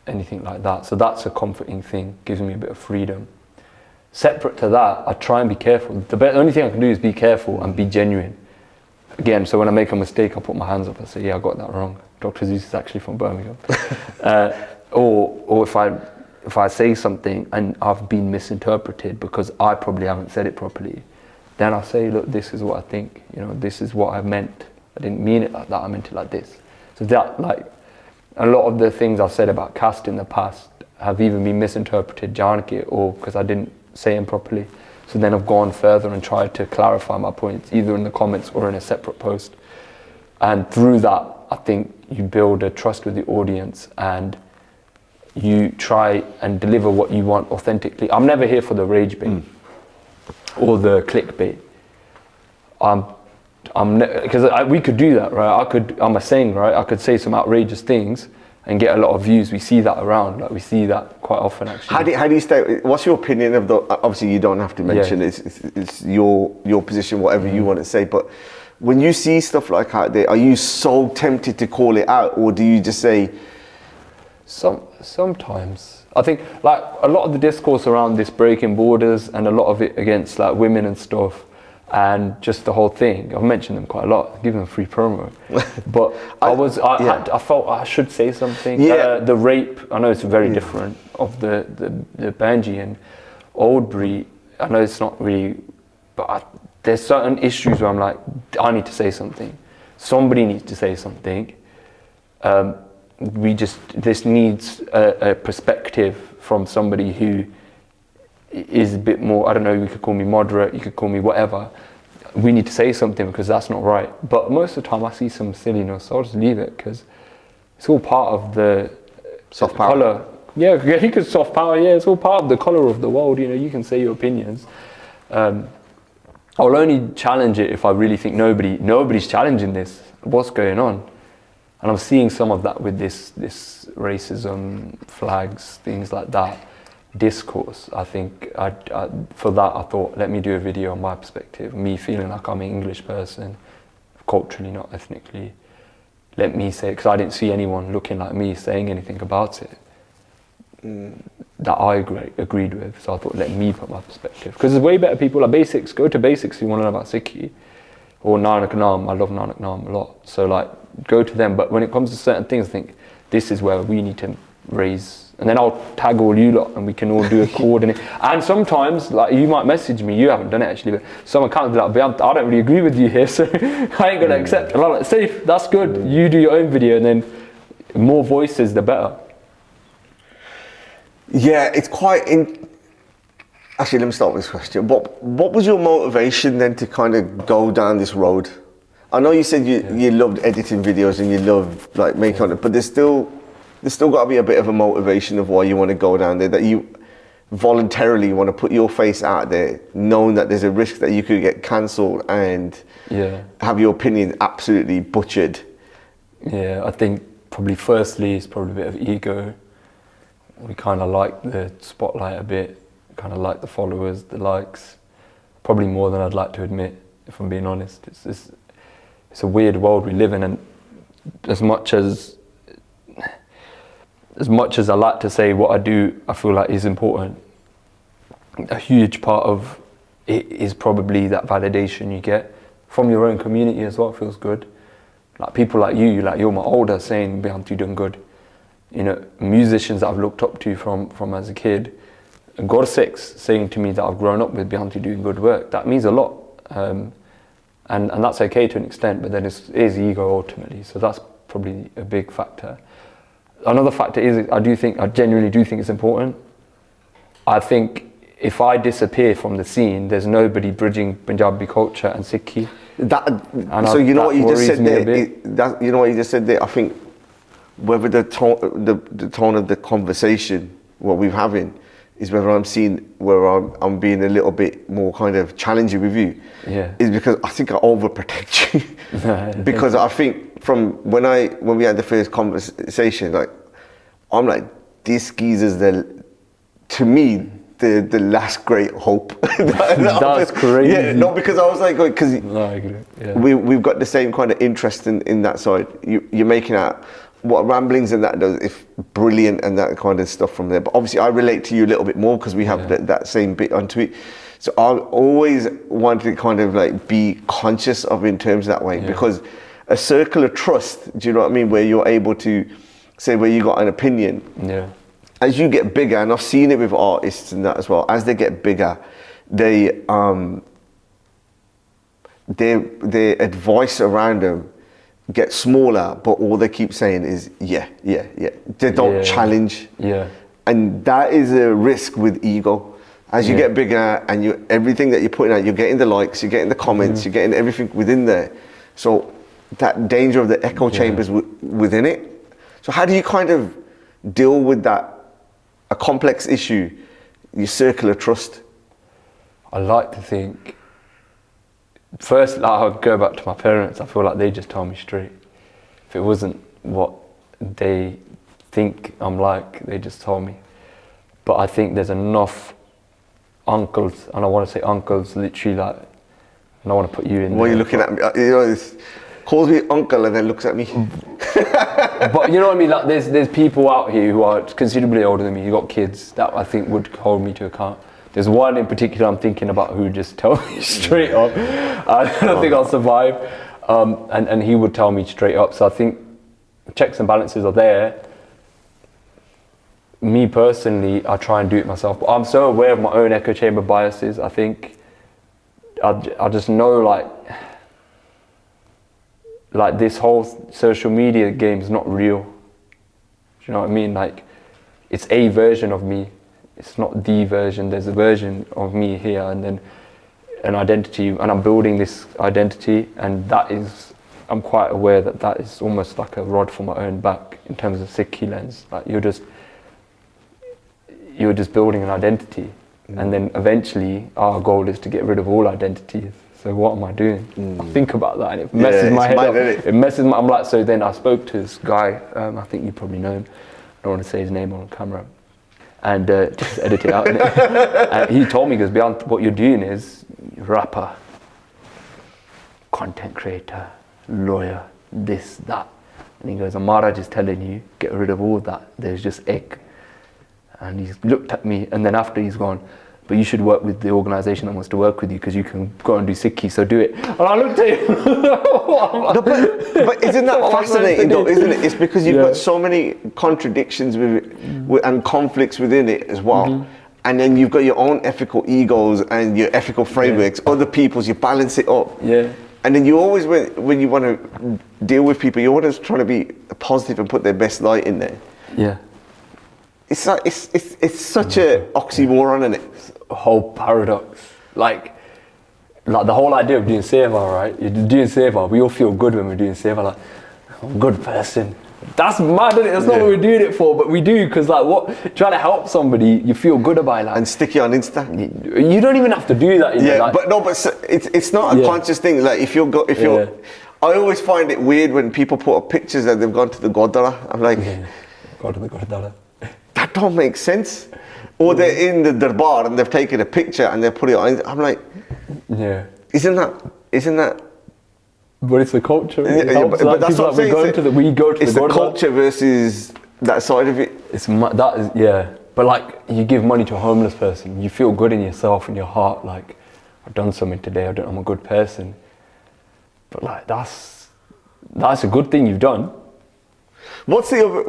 anything like that. So that's a comforting thing, gives me a bit of freedom. Separate to that, I try and be careful. The only thing I can do is be careful and be genuine. Again, so when I make a mistake, I put my hands up and say, yeah, I got that wrong. Dr. Zeus is actually from Birmingham. Or if I say something and I've been misinterpreted because I probably haven't said it properly, then I say, look, this is what I think. You know, this is what I meant. I didn't mean it like that. I meant it like this. So that, like, a lot of the things I've said about caste in the past have either been misinterpreted, Janaki, or because I didn't say them properly. So then I've gone further and tried to clarify my points, either in the comments or in a separate post. And through that, I think you build a trust with the audience and you try and deliver what you want authentically. I'm never here for the rage bait or the clickbait. Because we could do that, right? I'm a saying, right? I could say some outrageous things and get a lot of views. We see that around, like we see that quite often actually. How do you stay? What's your opinion of the? Obviously, you don't have to mention it's your position, whatever you want to say. But when you see stuff like out there, are you so tempted to call it out, or do you just say? Sometimes I think like a lot of the discourse around this breaking borders and a lot of it against like women and stuff. And just the whole thing, I've mentioned them quite a lot, give them free promo. But I felt I should say something. The rape, I know it's very different of the Banji and Oldbury. I know it's not really, but there's certain issues where I'm like, I need to say something. Somebody needs to say something. This needs a perspective from somebody who is a bit more, I don't know, you could call me moderate, you could call me whatever. We need to say something because that's not right. But most of the time I see some silliness, so I'll just leave it because it's all part of the soft power. Colour. Yeah, you could soft power, it's all part of the colour of the world, you know, you can say your opinions. I'll only challenge it if I really think nobody's challenging this. What's going on? And I'm seeing some of that with this racism, flags, things like that. Discourse. I think for that I thought, let me do a video on my perspective, me feeling like I'm an English person, culturally, not ethnically. Let me say, because I didn't see anyone looking like me saying anything about it that I agreed with. So I thought, let me put my perspective. Because there's way better people like basics. Go to basics if you want to know about Sikhi or Nanak Naam. I love Nanak Naam a lot. So like, go to them. But when it comes to certain things, I think this is where we need to raise. And then I'll tag all you lot and we can all do a coordinate. And sometimes, like, you might message me, you haven't done it actually, but some accounts be like, I don't really agree with you here, so I ain't gonna accept. And I'm like, safe, that's good. You do your own video and then more voices, the better. Yeah, it's quite Actually, let me start with this question. What was your motivation then to kind of go down this road? I know you said you loved editing videos and you loved like making it, but there's still got to be a bit of a motivation of why you want to go down there, that you voluntarily want to put your face out there, knowing that there's a risk that you could get cancelled and have your opinion absolutely butchered. Yeah, I think probably firstly it's probably a bit of ego. We kind of like the spotlight a bit, kind of like the followers, the likes, probably more than I'd like to admit, if I'm being honest. It's a weird world we live in, and as much as I like to say what I do, I feel like is important. A huge part of it is probably that validation you get from your own community as well. Feels good. Like people like you, like you're my older, saying, Beant, you're doing good. You know, musicians that I've looked up to from as a kid, God sakes, saying to me that I've grown up with, Beant, you're doing good work. That means a lot. And that's okay to an extent, but then it is ego ultimately. So that's probably a big factor. Another factor is I genuinely do think it's important. I think if I disappear from the scene, there's nobody bridging Punjabi culture and Sikhi. So you know what you just said there? You know what you just said there? I think whether the tone of the conversation, what we're having, is whether I'm seeing where I'm being a little bit more kind of challenging with you. Yeah. Is because I think I overprotect you. Because I think from when we had the first conversation, like I'm like, this geezer's to me the last great hope. That's crazy. Yeah, no, because I was like, because yeah. we've got the same kind of interest in that side. You're making out what Ramblings and that does, if brilliant and that kind of stuff from there. But obviously I relate to you a little bit more because we have that same bit onto it. So I always wanted to kind of like be conscious of in terms that way, because a circle of trust, do you know what I mean? Where you're able to say where you got an opinion. Yeah. As you get bigger, and I've seen it with artists and that as well, as they get bigger, their advice around them get smaller, but all they keep saying is yeah. They don't challenge. Yeah. And that is a risk with ego. As you get bigger and everything that you're putting out, you're getting the likes, you're getting the comments, you're getting everything within there. So that danger of the echo chambers within it. So how do you kind of deal with that, a complex issue, your circle of trust? I like to think, first, like, I'll go back to my parents. I feel like they just told me straight. If it wasn't what they think I'm like, they just told me. But I think there's enough uncles, and I want to say uncles, literally, like, and I want to put you in. What are you looking at me? You know, calls me uncle and then looks at me. But you know what I mean? Like, there's people out here who are considerably older than me, who got kids, that I think would hold me to account. There's one in particular I'm thinking about who just told me straight up, I don't think I'll survive. And he would tell me straight up. So I think checks and balances are there. Me personally, I try and do it myself. But I'm so aware of my own echo chamber biases. I think I just know like this whole social media game is not real. Do you know what I mean? Like, it's a version of me. It's not the version. There's a version of me here, and then an identity, and I'm building this identity, and that is, I'm quite aware that is almost like a rod for my own back in terms of Sikhi lens. Like, you're just building an identity, and then eventually our goal is to get rid of all identities. So what am I doing? I think about that, and it messes my head up. It messes my. I'm like, so then I spoke to this guy. I think you probably know him. I don't want to say his name on camera. And just edit it out. And he told me, he goes, Beant, what you're doing is rapper, content creator, lawyer, this, that. And he goes, Maharaj is telling you, get rid of all that. There's just egg. And he's looked at me, and then after he's gone, but you should work with the organisation that wants to work with you, because you can go and do Sikhi, so do it. And I looked at him. No, but isn't that fascinating though, isn't it? It's because you've got so many contradictions and conflicts within it as well. And then you've got your own ethical egos and your ethical frameworks, other people's, you balance it up. Yeah. And then you always, when you want to deal with people, you're always trying to be positive and put their best light in there. Yeah. It's like, it's such a oxymoron, isn't it? It's a whole paradox. Like the whole idea of doing Seva, right? You're doing Seva, we all feel good when we're doing Seva, like, I'm a good person. That's mad, isn't it? That's not what we're doing it for, but we do, because like, trying to help somebody, you feel good about it. Like, and stick it on Insta. You don't even have to do that. But it's not a conscious thing. Like, I always find it weird when people put up pictures that they've gone to the Gurdwara. I'm like, go to the Gurdwara. That don't make sense. Or they're in the Darbar and they've taken a picture and they put it on. I'm like, isn't that? But it's the culture. But that's what I'm saying. We go to it's the culture versus that side of it. But like, you give money to a homeless person, you feel good in yourself, in your heart. Like, I've done something today. I'm a good person. But like, that's That's a good thing you've done. What's the other?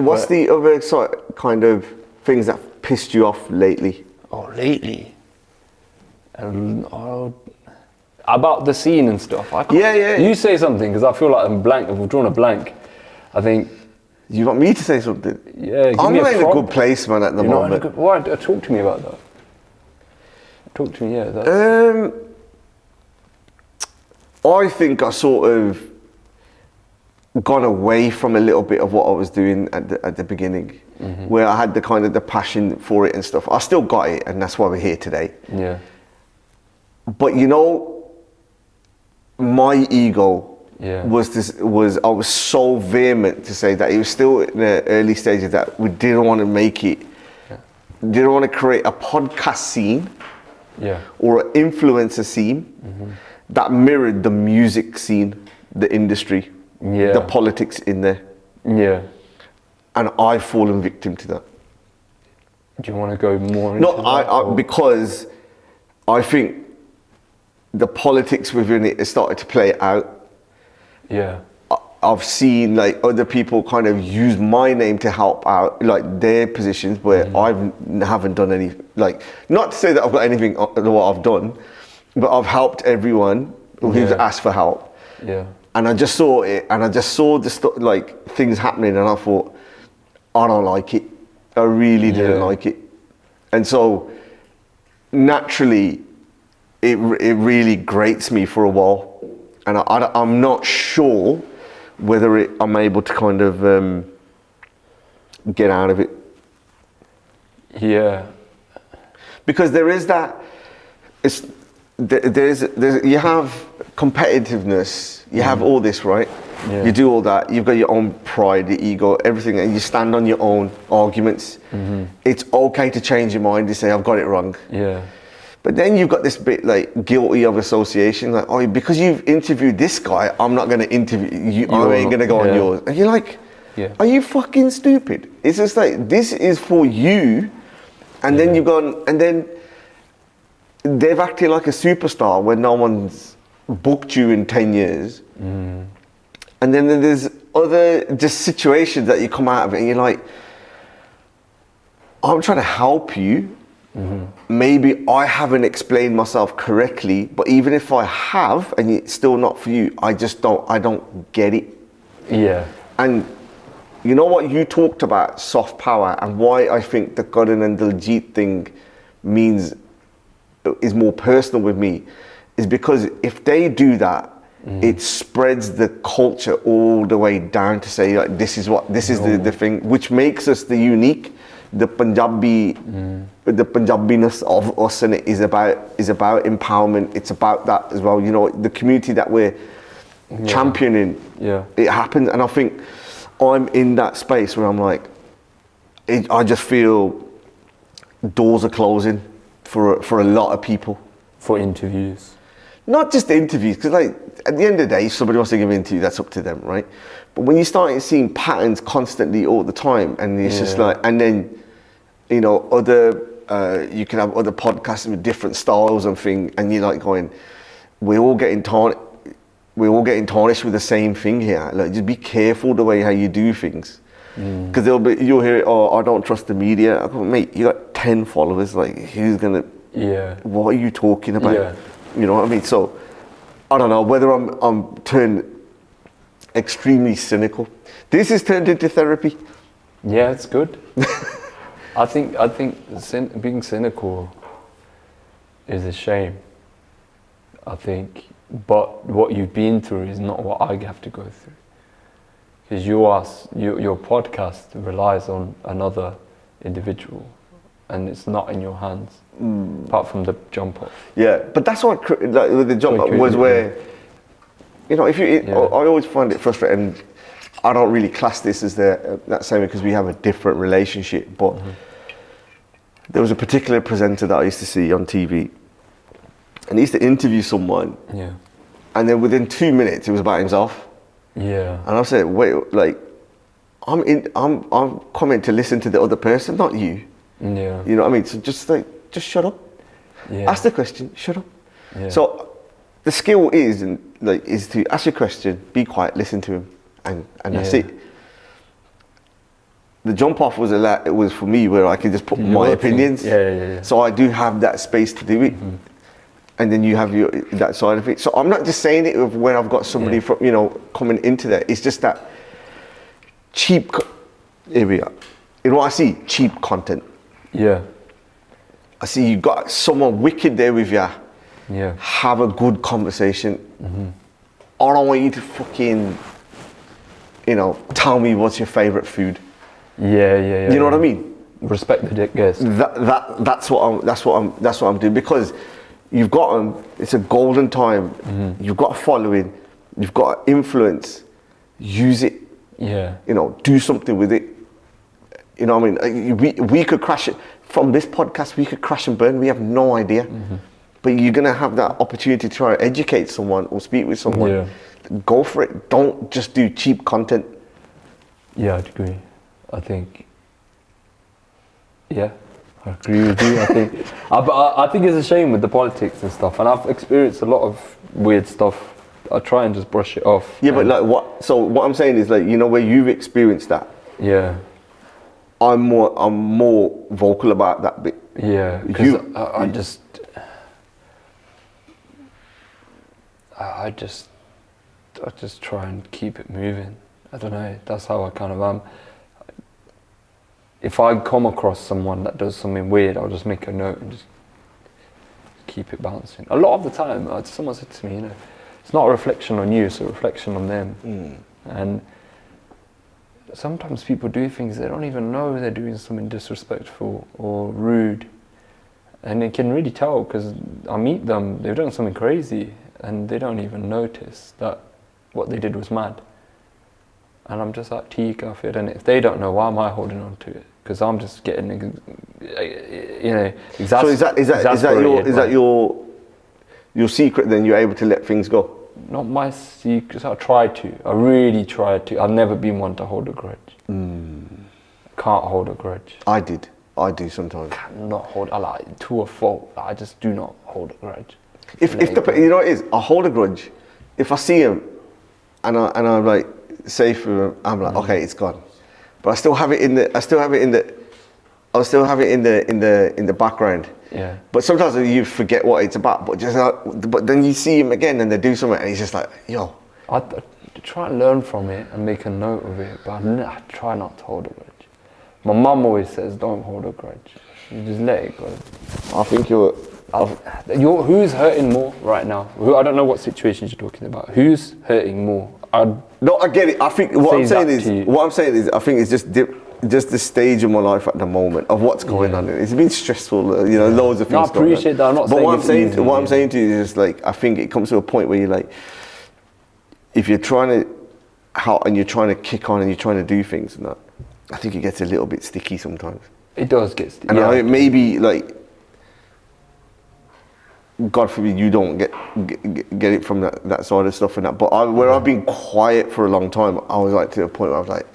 What's the other kind of things that pissed you off lately? Oh, lately. About the scene and stuff. Yeah. You say something because I feel like I'm blank. I've drawn a blank. I think. You want me to say something? Yeah. I'm not in a good place, man, at the moment. Why? Talk to me about that. Talk to me. Yeah. I think I sort of gone away from a little bit of what I was doing at the beginning, where I had the kind of the passion for it and stuff. I still got it, and that's why we're here today. Yeah. But you know, my ego was I was so vehement to say that it was still in the early stages that we didn't want to make it, didn't want to create a podcast scene, or an influencer scene that mirrored the music scene, the industry, the politics in there. Yeah. And I've fallen victim to that. Do you want to go more into that? Because I think the politics within it has started to play out. Yeah. I've seen like other people kind of use my name to help out like their positions where I haven't done any, like, not to say that I've got anything what I've done, but I've helped everyone who's asked for help. Yeah. And I just saw it, and I just saw the like things happening, and I thought, I don't like it. I really didn't like it. And so naturally, it really grates me for a while, and I'm not sure whether I'm able to kind of get out of it. Yeah. Because there is that. There's you have competitiveness, you have all this, right? Yeah. You do all that, you've got your own pride, your ego, everything, and you stand on your own arguments. It's okay to change your mind to say, I've got it wrong. Yeah. But then you've got this bit like guilty of association, like, oh, because you've interviewed this guy, I'm not going to interview you, I ain't going to go on yours. And you're like, are you fucking stupid? It's just like, this is for you. And then you've gone, and then they've acted like a superstar when no one's booked you in 10 years. And then there's other just situations that you come out of it and you're like, I'm trying to help you. Maybe I haven't explained myself correctly, but even if I have and it's still not for you, I don't get it. Yeah. And you know what you talked about, soft power, and why I think the Karan and Diljit thing is more personal with me, is because if they do that, it spreads the culture all the way down to say, like, this is the thing, which makes us the unique, the Punjabiness of us, and it is about empowerment. It's about that as well. You know, the community that we're championing. Yeah, it happens, and I think I'm in that space where I'm like, I just feel doors are closing for a lot of people. For interviews. Not just the interviews, because like at the end of the day, if somebody wants to give an interview, that's up to them, right? But when you start seeing patterns constantly all the time, and it's just like, and then, you know, you can have other podcasts with different styles and things, and you're like going, we're all getting tarnished with the same thing here. Like, just be careful the way how you do things, because you'll hear, oh, I don't trust the media. I go, mate, you got 10 followers. Like, who's gonna? Yeah. What are you talking about? Yeah. You know what I mean? So, I don't know whether I'm turned extremely cynical. This has turned into therapy. Yeah, it's good. I think being cynical is a shame. I think, but what you've been through is not what I have to go through. Because your podcast relies on another individual, and it's not in your hands. Apart from the jump off. Yeah, but that's what the jump off was where, you know, I always find it frustrating. I don't really class this as that same, because we have a different relationship, but there was a particular presenter that I used to see on TV, and he used to interview someone, and then within 2 minutes it was about himself. Yeah. And I said, wait, like, I'm coming to listen to the other person, not you. Yeah. You know what I mean? So just shut up. Yeah. Ask the question, shut up. Yeah. So the skill is to ask a question, be quiet, listen to him, and that's it. The jump off was it was for me where I could just put my opinions. Yeah. So I do have that space to do it. And then you have that side of it. So I'm not just saying it when I've got somebody from, coming into that. It's just that cheap, here we are. You know what I see? Cheap content. Yeah. I see you got someone wicked there with you. Yeah. Have a good conversation. I don't want you to fucking, tell me what's your favorite food. Yeah. You know what I mean? Respect the guest. That's what I'm doing, because you've got them. It's a golden time. You've got a following. You've got influence. Use it. Yeah. Do something with it. You know what I mean? We could crash it from this podcast. We could crash and burn. We have no idea. But you're gonna have that opportunity to try to educate someone or speak with someone. Yeah. Go for it. Don't just do cheap content. Yeah, I'd agree. I think. Yeah. I agree with you. I think it's a shame with the politics and stuff, and I've experienced a lot of weird stuff. I try and just brush it off. Yeah, but what I'm saying is, where you've experienced that. Yeah. I'm more vocal about that bit. Yeah, because I just try and keep it moving. I don't know. That's how I kind of am. If I come across someone that does something weird, I'll just make a note and just keep it bouncing. A lot of the time, someone said to me, it's not a reflection on you, it's a reflection on them. And sometimes people do things they don't even know they're doing something disrespectful or rude. And you can really tell, because I meet them, they've done something crazy and they don't even notice that what they did was mad. And I'm just like, tea, coffee, and if they don't know, why am I holding on to it? Because I'm just getting, exasperated. So is that your secret? Then you're able to let things go. Not my secret. I really try to. I've never been one to hold a grudge. Can't hold a grudge. I do sometimes. Cannot hold. To a fault. I just do not hold a grudge. If you know what it is, I hold a grudge. If I see him, and I'm like, say for him, I'm like, okay, it's gone. But I still have it in the background. Yeah. But sometimes you forget what it's about. But then you see him again and they do something and he's just like, yo. I try and learn from it and make a note of it, but I try not to hold a grudge. My mum always says, don't hold a grudge. You just let it go. I think who's hurting more right now? I don't know what situations you're talking about. Who's hurting more? No, I get it. I think what I'm saying is, I think it's just the stage of my life at the moment of what's going on. It's been stressful, loads of things. No, I appreciate that. I'm not but saying what I'm saying to you is just I think it comes to a point where you're like, if you're trying to help and you're trying to kick on and you're trying to do things and that, I think it gets a little bit sticky sometimes. It does get sticky. And it may be God forbid you don't get it from that side of stuff and that. But where I've been quiet for a long time, I was to a point where I was like,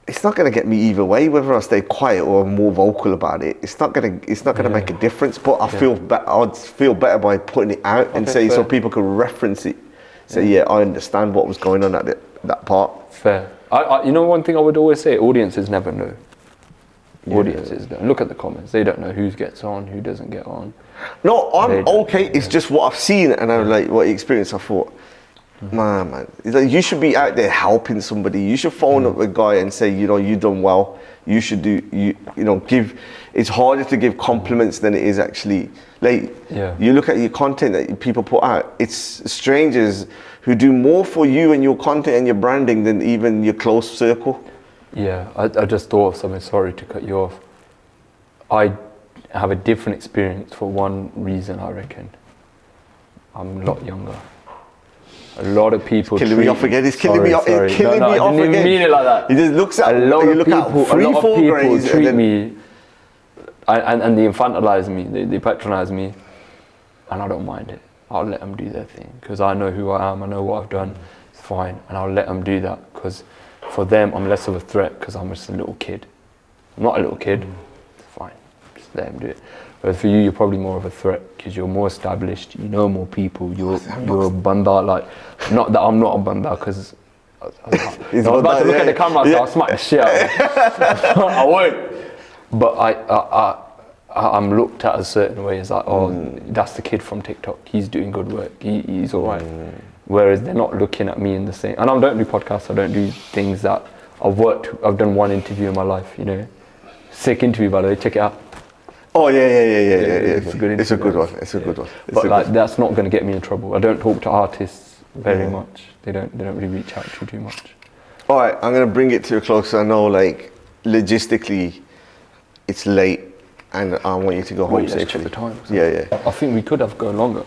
it's not going to get me either way, whether I stay quiet or I'm more vocal about it. It's not going to make a difference. But I'd feel better by putting it out and say, fair. So people can reference it. Say, yeah, I understand what was going on at that part. Fair. One thing I would always say, audiences never know. Audiences don't. Look at the comments. They don't know who gets on, who doesn't get on. No, I'm okay. It's just what I've seen and what I experienced. I thought, man, you should be out there helping somebody. You should phone up a guy and say, you done well. You should give. It's harder to give compliments than it is actually. You look at your content that people put out. It's strangers who do more for you and your content and your branding than even your close circle. Yeah, I just thought of something. Sorry to cut you off. I have a different experience for one reason, I reckon. I'm a lot younger. A lot of people. It's killing me off again. It's killing me off. It's killing me off again. I didn't mean it like that. He just looks at a lot of people treat me and they infantilize me. They patronize me, and I don't mind it. I'll let them do their thing because I know who I am. I know what I've done. It's fine, and I'll let them do that because for them I'm less of a threat because I'm just a little kid. I'm not a little kid. It's fine. Just let them do it. Whereas for you, you're probably more of a threat because you're more established, you know more people, you're a banda, like, not that I'm not a banda, because I was about to look at the camera, so I'll smack the shit out of it. I won't. But I'm looked at a certain way, as like, that's the kid from TikTok, he's doing good work, he's all right. Whereas they're not looking at me in the same, and I don't do podcasts, I don't do things that I've done one interview in my life, you know. Sick interview, by the way, check it out. Oh yeah. It's a good interview. It's a good one. It's a good one. But like, that's not going to get me in trouble. I don't talk to artists very much. They don't really reach out to too much. All right, I'm going to bring it to a close. I know, like, logistically, it's late, and I want you to go home Let's safely. check the time. Yeah. I think we could have gone longer.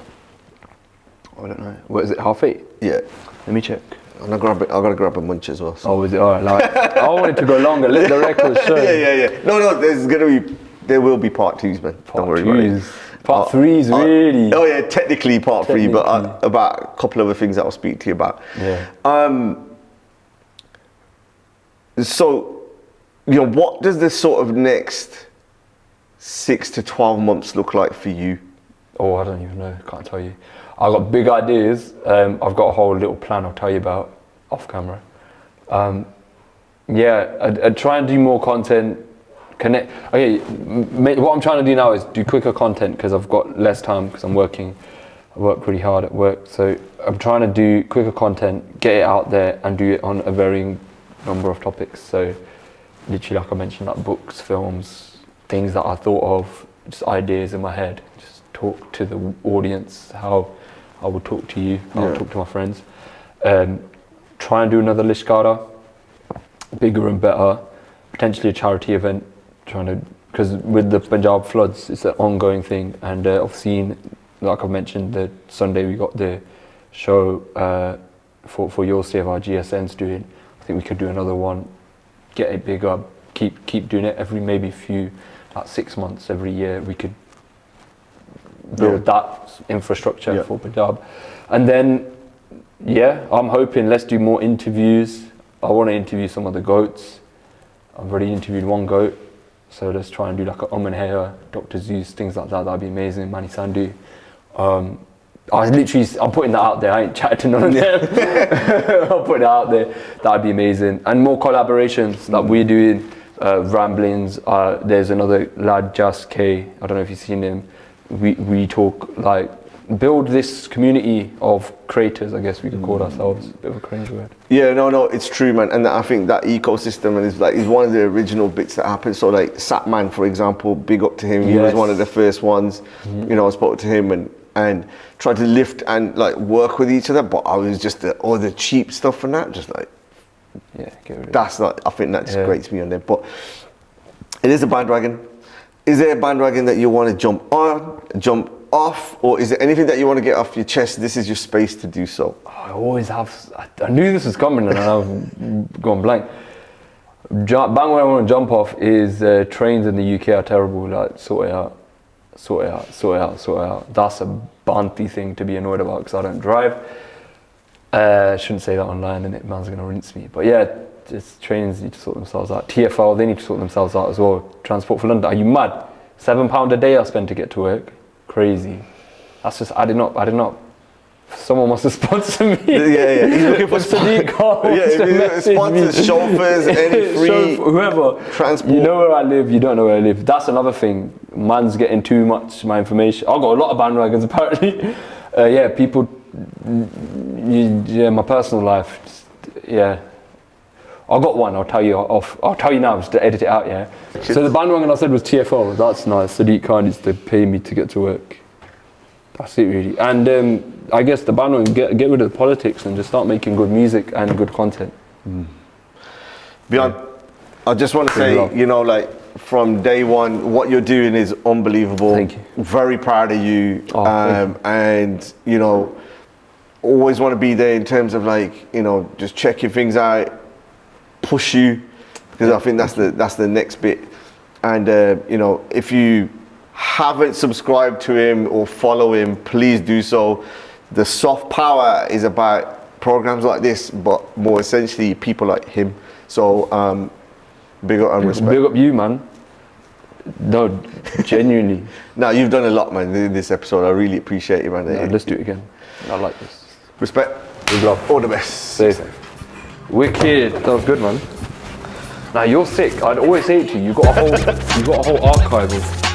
I don't know. What is it? 8:30? Yeah. Let me check. I'm gonna grab a munch as well. So. Oh, is it? All right. Like, I wanted to go longer. Let the record show. Yeah. No. There will be part twos, man. Don't worry about it. Part threes, really. Oh yeah, technically part three, but about a couple of other things that I'll speak to you about. Yeah. So, you know, what does the sort of next 6 to 12 months look like for you? Oh, I don't even know. Can't tell you. I've got big ideas. I've got a whole little plan I'll tell you about off camera. I'd try and do more content. Connect. Okay, what I'm trying to do now is do quicker content because I've got less time because I'm working. I work pretty hard at work, so I'm trying to do quicker content, get it out there, and do it on a varying number of topics. So, literally, like I mentioned, like books, films, things that I thought of, just ideas in my head. Just talk to the audience how I would talk to you, how I would talk to my friends. Try and do another Lishkara, bigger and better. Potentially a charity event. Because with the Punjab floods, it's an ongoing thing, and I've seen, like I mentioned, the Sunday we got the show for your Seva, GSN's doing. I think we could do another one, get it bigger, keep doing it every maybe few, like 6 months, every year. We could build that infrastructure for Punjab, and then I'm hoping let's do more interviews. I want to interview some of the goats. I've already interviewed one goat. So let's try and do like a Hair, Dr. Zeus, things like that. That'd be amazing. Mani Sandhu. I'm putting that out there. I ain't chatted to none of them. I'm putting it out there. That'd be amazing. And more collaborations like we're doing. Ramblings. There's another lad, Jas K. I don't know if you've seen him. We talk like build this community of creators, I guess we could call ourselves. A bit of a cringe word. Yeah, no, it's true, man. And I think that ecosystem is one of the original bits that happened. So like Satman, for example, big up to him. He was one of the first ones. You know, I spoke to him and tried to lift and like work with each other, but I was just all the cheap stuff and that, just like get rid of that's not. I think that just grates me on there. But it is a bandwagon. Is there a bandwagon that you want to jump on, jump off, or is there anything that you want to get off your chest? This is your space to do so. I always have. I knew this was coming, and I've gone blank. Bang, where I want to jump off is trains in the UK are terrible. Like sort it out. That's a Banty thing to be annoyed about because I don't drive. Shouldn't say that online, and man's gonna rinse me. But yeah, just trains need to sort themselves out. TfL, they need to sort themselves out as well. Transport for London. Are you mad? £7 a day I spend to get to work. Crazy. That's just adding up. Someone wants to sponsor me. Yeah. He's looking for sponsors, chauffeurs, any free whoever. Transport. You know where I live, you don't know where I live. That's another thing. Man's getting too much my information. I've got a lot of bandwagons apparently. People. My personal life. I got one. I'll tell you off. I'll tell you now. Just to edit it out. Yeah. So the bandwagon I said was TfL. That's nice. Sadiq Khan needs to pay me to get to work. That's it really. And I guess the bandwagon get rid of the politics and just start making good music and good content. Beant, I just want to say, you know, like from day one, what you're doing is unbelievable. Thank you. Very proud of you. And you know, always want to be there in terms of like, you know, just checking things out, push you, because I think that's the next bit. And you know, if you haven't subscribed to him or follow him, please do so. The soft power is about programs like this, but more essentially people like him. So big up and respect. Big up you, man. No, genuinely. No, you've done a lot, man, in this episode. I really appreciate it, man. Let's do it again. I like this. Respect. With love. All the best. Safe. Wicked. That was good, man. Now you're sick. I'd always say it to you. You got a whole archive of.